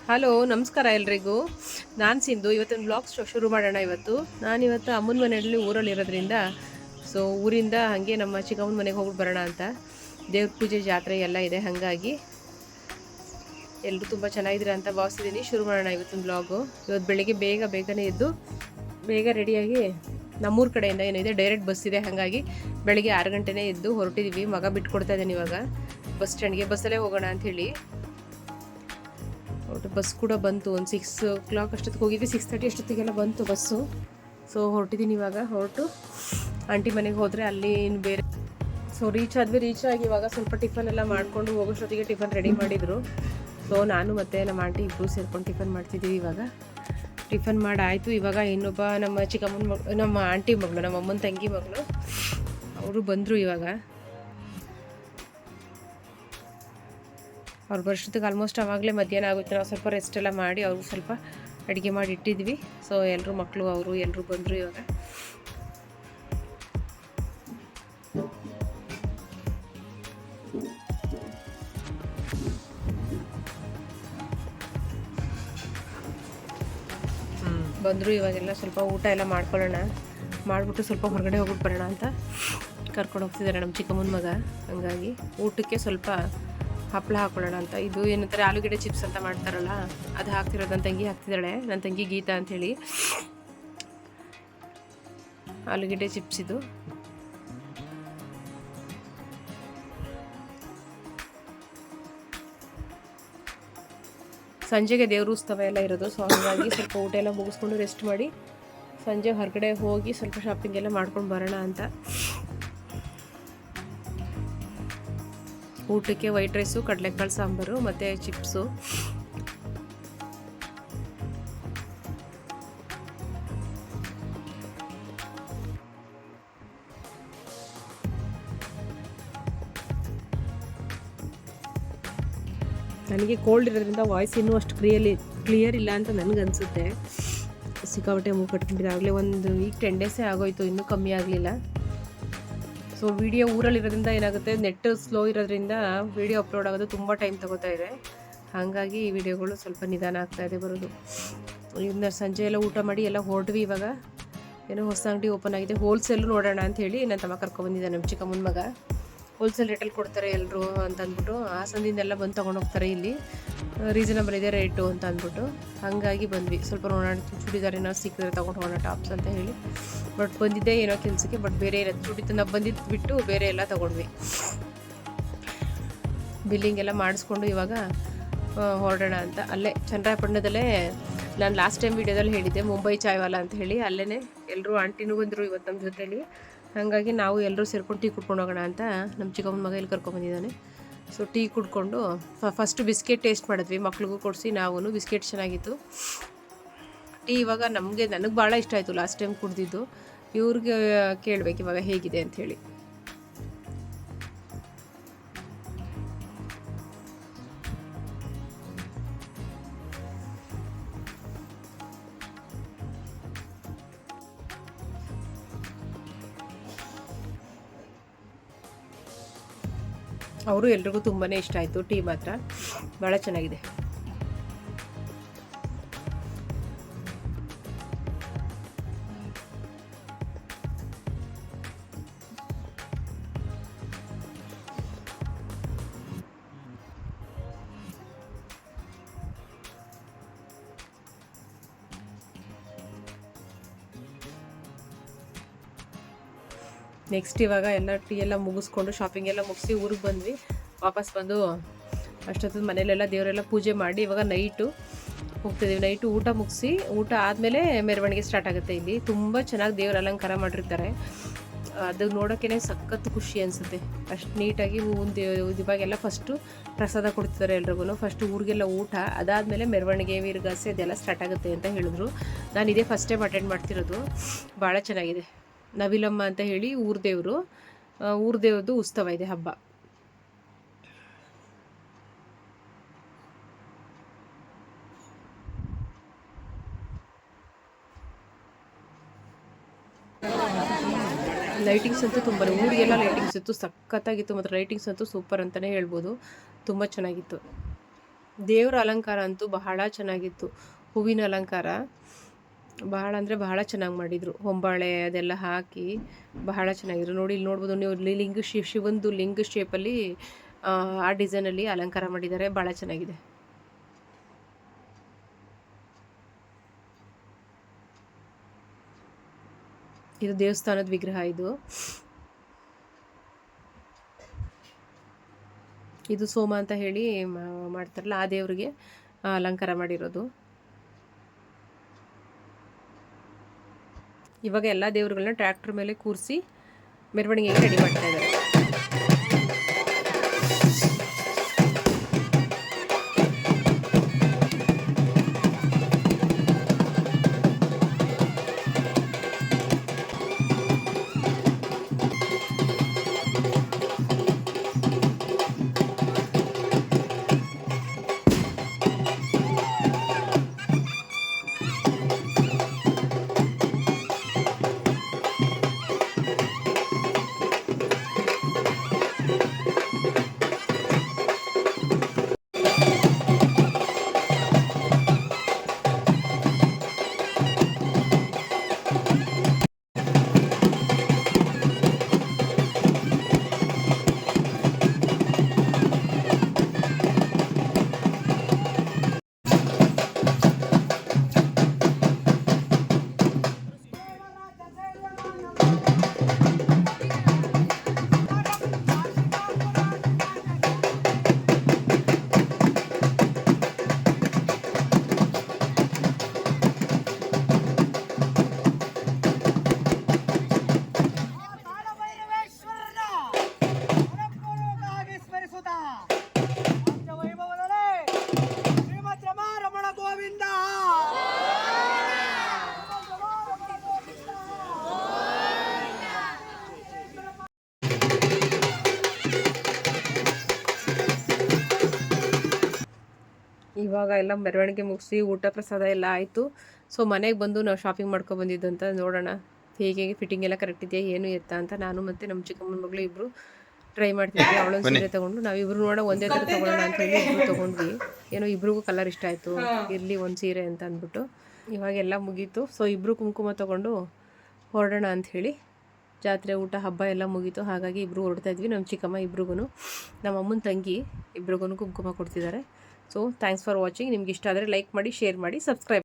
Hello, ನಮಸ್ಕಾರ ಎಲ್ರಿಗೂ. ನಾನು ಸಿಂಧು. ಇವತ್ತಿನ ಬ್ಲಾಗ್ ಶುರು ಮಾಡೋಣ. ನಾನಿವತ್ತು ಅಮ್ಮನ ಮನೆಯಲ್ಲಿ ಊರಲ್ಲಿರೋದ್ರಿಂದ ಊರಿಂದ ಹಾಗೆ ನಮ್ಮ ಚಿಕ್ಕಮ್ಮನ ಮನೆಗೆ ಹೋಗ್ಬಿಟ್ಟು ಬರೋಣ ಅಂತ. ದೇವ್ರ ಪೂಜೆ ಜಾತ್ರೆ ಎಲ್ಲ ಇದೆ, ಹಾಗಾಗಿ ಎಲ್ಲರೂ ತುಂಬ ಚೆನ್ನಾಗಿದ್ದೀರಾ ಅಂತ ಭಾವಿಸಿದ್ದೀನಿ. ಶುರು ಮಾಡೋಣ ಇವತ್ತಿನ ಬ್ಲಾಗು. ಇವತ್ತು ಬೆಳಿಗ್ಗೆ ಬೇಗನೆ ಎದ್ದು ಬೇಗ ರೆಡಿಯಾಗಿ ನಮ್ಮೂರ ಕಡೆಯಿಂದ ಏನಿದೆ ಡೈರೆಕ್ಟ್ ಬಸ್ ಇದೆ, ಹಾಗಾಗಿ ಬೆಳಿಗ್ಗೆ 6 ಗಂಟೆನೇ ಎದ್ದು ಹೊರಟಿದ್ದೀವಿ. ಮಗ ಬಿಟ್ಕೊಡ್ತಾ ಇದ್ದಾನೆ ಇವಾಗ ಬಸ್ ಸ್ಟ್ಯಾಂಡ್ಗೆ. ಬಸ್ಸಲ್ಲೇ ಹೋಗೋಣ ಅಂಥೇಳಿ ಬಸ್ ಕೂಡ ಬಂತು. ಒಂದು 6 o'clock ಅಷ್ಟೊತ್ತಿಗೆ ಹೋಗಿದ್ವಿ, 6:30 ಅಷ್ಟೊತ್ತಿಗೆಲ್ಲ ಬಂತು ಬಸ್ಸು. ಹೊರಟಿದ್ದೀನಿ ಇವಾಗ. ಹೊರಟು ಆಂಟಿ ಮನೆಗೆ ಹೋದರೆ ಅಲ್ಲಿ ಇನ್ನು ಬೇರೆ ರೀಚ್ ಆಗಿ ಇವಾಗ ಸ್ವಲ್ಪ ಟಿಫನ್ ಎಲ್ಲ ಮಾಡಿಕೊಂಡು ಹೋಗೋಷ್ಟೊತ್ತಿಗೆ ಟಿಫನ್ ರೆಡಿ ಮಾಡಿದರು. ನಾನು ಮತ್ತು ನಮ್ಮ ಆಂಟಿ ಇಬ್ಬರು ಸೇರ್ಕೊಂಡು ಟಿಫನ್ ಮಾಡ್ತಿದ್ದೀವಿ. ಇವಾಗ ಟಿಫನ್ ಮಾಡಾಯಿತು. ಇವಾಗ ಇನ್ನೊಬ್ಬ ನಮ್ಮ ಚಿಕ್ಕಮ್ಮನ ನಮ್ಮ ಆಂಟಿ ಮಗಳು, ನಮ್ಮ ಅಮ್ಮನ ತಂಗಿ ಮಗಳು, ಅವರು ಬಂದರು. ಇವಾಗ ಅವ್ರು ಬರೋಷ್ಟೊತ್ತಿಗೆ ಆಲ್ಮೋಸ್ಟ್ ಆವಾಗಲೇ ಮಧ್ಯಾಹ್ನ ಆಗುತ್ತೆ. ನಾವು ಸ್ವಲ್ಪ ರೆಸ್ಟ್ ಎಲ್ಲ ಮಾಡಿ ಅವ್ರಿಗೆ ಸ್ವಲ್ಪ ಅಡುಗೆ ಮಾಡಿ ಇಟ್ಟಿದ್ವಿ. ಎಲ್ಲರೂ ಮಕ್ಕಳು ಅವರು ಎಲ್ಲರೂ ಬಂದರು. ಇವಾಗ ಬಂದರು. ಇವಾಗೆಲ್ಲ ಸ್ವಲ್ಪ ಊಟ ಎಲ್ಲ ಮಾಡ್ಕೊಳ್ಳೋಣ, ಮಾಡಿಬಿಟ್ಟು ಸ್ವಲ್ಪ ಹೊರಗಡೆ ಹೋಗ್ಬಿಟ್ಟು ಬರೋಣ ಅಂತ ಕರ್ಕೊಂಡು ಹೋಗ್ತಿದ್ದಾರೆ ನಮ್ಮ ಚಿಕ್ಕಮ್ಮನ ಮಗ. ಹಾಗಾಗಿ ಊಟಕ್ಕೆ ಸ್ವಲ್ಪ ಹಪ್ಪಳ ಹಾಕೊಳ್ಳೋಣ ಅಂತ. ಇದು ಏನಂತಾರೆ ಆಲೂಗಡ್ಡೆ ಚಿಪ್ಸ್ ಅಂತ ಮಾಡ್ತಾರಲ್ಲ, ಅದು ಹಾಕ್ತಿರೋದು ನನ್ನ ತಂಗಿ ಹಾಕ್ತಿದ್ದಾಳೆ. ನನ್ನ ತಂಗಿ ಗೀತಾ ಅಂಥೇಳಿ. ಆಲೂಗಡ್ಡೆ ಚಿಪ್ಸ್ ಇದು. ಸಂಜೆಗೆ ದೇವ್ರ ಉತ್ಸವ ಎಲ್ಲ ಇರೋದು. ಹಾಗಾಗಿ ಸ್ವಲ್ಪ ಊಟ ಎಲ್ಲ ಮುಗಿಸ್ಕೊಂಡು ರೆಸ್ಟ್ ಮಾಡಿ ಸಂಜೆ ಹೊರಗಡೆ ಹೋಗಿ ಸ್ವಲ್ಪ ಶಾಪಿಂಗ್ ಎಲ್ಲ ಮಾಡ್ಕೊಂಡು ಬರೋಣ ಅಂತ. ಊಟಕ್ಕೆ ವೈಟ್ ರೈಸು, ಕಡಲೆಕಾಳು ಸಾಂಬಾರು ಮತ್ತು ಚಿಪ್ಸು. ನನಗೆ ಕೋಲ್ಡ್ ಇರೋದ್ರಿಂದ ವಾಯ್ಸ್ ಇನ್ನೂ ಅಷ್ಟು ಕ್ಲಿಯರ್ ಇಲ್ಲ ಅಂತ ನನಗನ್ಸುತ್ತೆ. ಸಿಕ್ಕಾಪಟ್ಟೆ ಮೂಗು ಕಟ್ಕೊಂಡಿದ್ದೆ. ಆಗಲೇ ಒಂದು ವೀಕ್ 10 days ಆಗೋಯ್ತು, ಇನ್ನೂ ಕಮ್ಮಿ ಆಗಲಿಲ್ಲ. ವಿಡಿಯೋ ಊರಲ್ಲಿರೋದ್ರಿಂದ ಏನಾಗುತ್ತೆ, ನೆಟ್ ಸ್ಲೋ ಇರೋದ್ರಿಂದ ವಿಡಿಯೋ ಅಪ್ಲೋಡ್ ಆಗೋದು ತುಂಬ ಟೈಮ್ ತಗೋತಾ ಇದೆ. ಹಾಗಾಗಿ ಈ ವಿಡಿಯೋಗಳು ಸ್ವಲ್ಪ ನಿಧಾನ ಆಗ್ತಾಯಿದೆ ಬರೋದು. ಇನ್ನು ಸಂಜೆ ಎಲ್ಲ ಊಟ ಮಾಡಿ ಎಲ್ಲ ಹೊರಟ್ವಿ. ಇವಾಗ ಏನೋ ಹೊಸ ಅಂಗಡಿ ಓಪನ್ ಆಗಿದೆ, ಹೋಲ್ಸೇಲು ನೋಡೋಣ ಅಂಥೇಳಿ ನನ್ನ ತಮ್ಮ ಕರ್ಕೊಬಂದಿದ್ದೆ, ನಮ್ಮ ಚಿಕ್ಕಮ್ಮನ ಮಗ. ಹೋಲ್ಸೇಲ್ ರೇಟಲ್ಲಿ ಕೊಡ್ತಾರೆ ಎಲ್ಲರೂ ಅಂತ ಅಂದ್ಬಿಟ್ಟು ಹಾಸನದಿಂದೆಲ್ಲ ಬಂದು ತೊಗೊಂಡೋಗ್ತಾರೆ. ಇಲ್ಲಿ ರೀಸನಬಲ್ ಇದೆ ರೇಟು ಅಂತ ಅಂದ್ಬಿಟ್ಟು ಹಾಗಾಗಿ ಬಂದ್ವಿ. ಸ್ವಲ್ಪ ನೋಡೋಣ ಚೂಡಿದಾರ ಏನೋ ಸಿಕ್ಕಿದ್ರೆ ತೊಗೊಂಡು ಹೋಗೋಣ, ಟಾಪ್ಸ್ ಅಂತ ಹೇಳಿ. ಬಟ್ ಬಂದಿದ್ದೆ ಏನೋ ಕೆಲಸಕ್ಕೆ, ಬಟ್ ಬೇರೆ ನಾವು ಬಂದಿದ್ದು ಬಿಟ್ಟು ಬೇರೆ ಎಲ್ಲ ತೊಗೊಂಡ್ವಿ. ಬಿಲ್ಲಿಂಗ್ ಎಲ್ಲ ಮಾಡಿಸ್ಕೊಂಡು ಇವಾಗ ಹೊರಡೋಣ ಅಂತ. ಅಲ್ಲೇ ಚನ್ನರಾಯಪಟ್ಟಣದಲ್ಲೇ ನಾನು ಲಾಸ್ಟ್ ಟೈಮ್ ವೀಡಿಯೋದಲ್ಲಿ ಹೇಳಿದ್ದೆ, ಮುಂಬೈ ಚಾಯ್ವಾಲ ಅಂತ ಹೇಳಿ. ಅಲ್ಲೇ ಎಲ್ಲರೂ ಆಂಟಿನೂ ಬಂದರು ಇವತ್ತು ನಮ್ಮ ಜೊತೆಲಿ. ಹಾಗಾಗಿ ನಾವು ಎಲ್ಲರೂ ಸೇರ್ಕೊಂಡು ಟೀ ಕುಡ್ಕೊಂಡು ಹೋಗೋಣ ಅಂತ ನಮ್ಮ ಚಿಕ್ಕಮ್ಮನ ಮಗ ಇಲ್ಲಿ ಕರ್ಕೊಂಡ್ಬಂದಿದ್ದಾನೆ. ಟೀ ಕುಡ್ಕೊಂಡು ಫಸ್ಟು ಬಿಸ್ಕೆಟ್ ಟೇಸ್ಟ್ ಮಾಡಿದ್ವಿ, ಮಕ್ಳಿಗೂ ಕೊಡಿಸಿ ನಾವು. ಬಿಸ್ಕೆಟ್ ಚೆನ್ನಾಗಿತ್ತು. ಟೀ ಇವಾಗ ನನಗೆ ಭಾಳ ಇಷ್ಟ ಆಯಿತು ಲಾಸ್ಟ್ ಟೈಮ್ ಕುಡ್ದಿದ್ದು. ಇವ್ರಿಗೆ ಕೇಳಬೇಕು ಇವಾಗ ಹೇಗಿದೆ ಅಂಥೇಳಿ. ಅವರು ಎಲ್ರಿಗೂ ತುಂಬಾ ಇಷ್ಟ ಆಯಿತು. ಟೀ ಮಾತ್ರ ಭಾಳ ಚೆನ್ನಾಗಿದೆ. ನೆಕ್ಸ್ಟ್ ಇವಾಗ ಎಲ್ಲ ಟೀ ಎಲ್ಲ ಮುಗಿಸ್ಕೊಂಡು ಶಾಪಿಂಗ್ ಎಲ್ಲ ಮುಗಿಸಿ ಊರಿಗೆ ಬಂದ್ವಿ. ವಾಪಸ್ ಬಂದು ಅಷ್ಟೊತ್ತು ಮನೇಲೆಲ್ಲ ದೇವರೆಲ್ಲ ಪೂಜೆ ಮಾಡಿ ಇವಾಗ ನೈಟು ಹೋಗ್ತಿದ್ದೀವಿ. ನೈಟು ಊಟ ಮುಗಿಸಿ, ಊಟ ಆದಮೇಲೆ ಮೆರವಣಿಗೆ ಸ್ಟಾರ್ಟ್ ಆಗುತ್ತೆ. ಇಲ್ಲಿ ತುಂಬ ಚೆನ್ನಾಗಿ ದೇವ್ರ ಅಲಂಕಾರ ಮಾಡಿರ್ತಾರೆ. ಅದು ನೋಡೋಕ್ಕೇ ಸಖತ್ತು ಖುಷಿ ಅನಿಸುತ್ತೆ. ಅಷ್ಟು ನೀಟಾಗಿ ಇವಾಗೆಲ್ಲ ಫಸ್ಟು ಪ್ರಸಾದ ಕೊಡ್ತಿದ್ದಾರೆ ಎಲ್ರಿಗೂ. ಫಸ್ಟು ಊರಿಗೆಲ್ಲ ಊಟ, ಅದಾದಮೇಲೆ ಮೆರವಣಿಗೆ, ವೀರಗಾಸೆ ಅದೆಲ್ಲ ಸ್ಟಾರ್ಟ್ ಆಗುತ್ತೆ ಅಂತ ಹೇಳಿದ್ರು. ನಾನು ಇದೇ ಫಸ್ಟ್ ಟೈಮ್ ಅಟೆಂಡ್ ಮಾಡ್ತಿರೋದು. ಭಾಳ ಚೆನ್ನಾಗಿದೆ. ನವಿಲಮ್ಮ ಅಂತ ಹೇಳಿ ಊರ ದೇವ್ರದ್ದು ಉತ್ಸವ ಇದೆ, ಹಬ್ಬ. ಲೈಟಿಂಗ್ಸ್ ಅಂತೂ ತುಂಬ, ಊರಿಗೆಲ್ಲ ಲೈಟಿಂಗ್ಸ್ ಇತ್ತು, ಸಖತ್ತಾಗಿತ್ತು. ಮತ್ತು ಲೈಟಿಂಗ್ಸ್ ಅಂತೂ ಸೂಪರ್ ಅಂತಲೇ ಹೇಳ್ಬೋದು, ತುಂಬ ಚೆನ್ನಾಗಿತ್ತು. ದೇವರ ಅಲಂಕಾರ ಅಂತೂ ಬಹಳ ಚೆನ್ನಾಗಿತ್ತು. ಹೂವಿನ ಅಲಂಕಾರ ಬಹಳ ಅಂದರೆ ಬಹಳ ಚೆನ್ನಾಗಿ ಮಾಡಿದರು. ಹೊಂಬಾಳೆ ಅದೆಲ್ಲ ಹಾಕಿ ಬಹಳ ಚೆನ್ನಾಗಿದ್ರು. ನೋಡಿ ಇಲ್ಲಿ ನೋಡ್ಬೋದು ನೀವು, ಶಿವಂದು ಲಿಂಗ ಶೇಪಲ್ಲಿ ಆ ಡಿಸೈನಲ್ಲಿ ಅಲಂಕಾರ ಮಾಡಿದ್ದಾರೆ. ಭಾಳ ಚೆನ್ನಾಗಿದೆ. ಇದು ದೇವಸ್ಥಾನದ ವಿಗ್ರಹ. ಇದು ಸೋಮ ಅಂತ ಹೇಳಿ ಮಾಡ್ತಾರಲ್ಲ, ಆ ದೇವರಿಗೆ ಅಲಂಕಾರ ಮಾಡಿರೋದು. ಇವಾಗ ಎಲ್ಲ ದೇವರುಗಳನ್ನ ಟ್ರ್ಯಾಕ್ಟರ್ ಮೇಲೆ ಕೂರಿಸಿ ಮೆರವಣಿಗೆಗೆ ರೆಡಿ ಮಾಡ್ತಾ ಇದ್ದಾರೆ. ಇವಾಗ ಎಲ್ಲ ಮೆರವಣಿಗೆ ಮುಗಿಸಿ ಊಟ ಪ್ರಸಾದ ಎಲ್ಲ ಆಯಿತು. ಸೊ ಮನೆಗೆ ಬಂದು ನಾವು ಶಾಪಿಂಗ್ ಮಾಡ್ಕೊ ಬಂದಿದ್ದು ಅಂತ ನೋಡೋಣ ಹೇಗೆ ಫಿಟ್ಟಿಂಗ್ ಎಲ್ಲ ಕರೆಕ್ಟ್ ಇದೆಯಾ ಏನು ಎತ್ತ ಅಂತ ನಾನು ಮತ್ತು ನಮ್ಮ ಚಿಕ್ಕಮ್ಮನ ಮಗಳು ಇಬ್ಬರು ಟ್ರೈ ಮಾಡ್ತಿದ್ವಿ. ಅವಳೊಂದು ಸೀರೆ ತೊಗೊಂಡು ನಾವಿಬ್ಬರು ನೋಡೋ ಒಂದೇ ಥರ ತೊಗೊಳ್ಳೋಣ ಅಂತ ಹೇಳಿ ಇಬ್ಬರು ತೊಗೊಂಡ್ವಿ. ಏನೋ ಇಬ್ರಿಗೂ ಕಲರ್ ಇಷ್ಟ ಆಯಿತು, ಇರಲಿ ಒಂದು ಸೀರೆ ಅಂತ ಅಂದ್ಬಿಟ್ಟು. ಇವಾಗೆಲ್ಲ ಮುಗೀತು. ಸೊ ಇಬ್ಬರು ಕುಂಕುಮ ತೊಗೊಂಡು ಹೊರಡೋಣ ಅಂಥೇಳಿ. ಜಾತ್ರೆ ಊಟ ಹಬ್ಬ ಎಲ್ಲ ಮುಗೀತು. ಹಾಗಾಗಿ ಇಬ್ಬರು ಹೊರಡ್ತಾ ಇದ್ವಿ. ನಮ್ಮ ಚಿಕ್ಕಮ್ಮ ಇಬ್ರಿಗೂ, ನಮ್ಮ ಅಮ್ಮನ ತಂಗಿ ಇಬ್ರಿಗೂ ಕುಂಕುಮ ಕೊಡ್ತಿದ್ದಾರೆ. So thanks for watching. ನಿಮ್ಗೆ ಇಷ್ಟ ಆದರೆ ಲೈಕ್ ಮಾಡಿ, ಶೇರ್ ಮಾಡಿ, ಸಬ್ಸ್ಕ್ರೈಬ್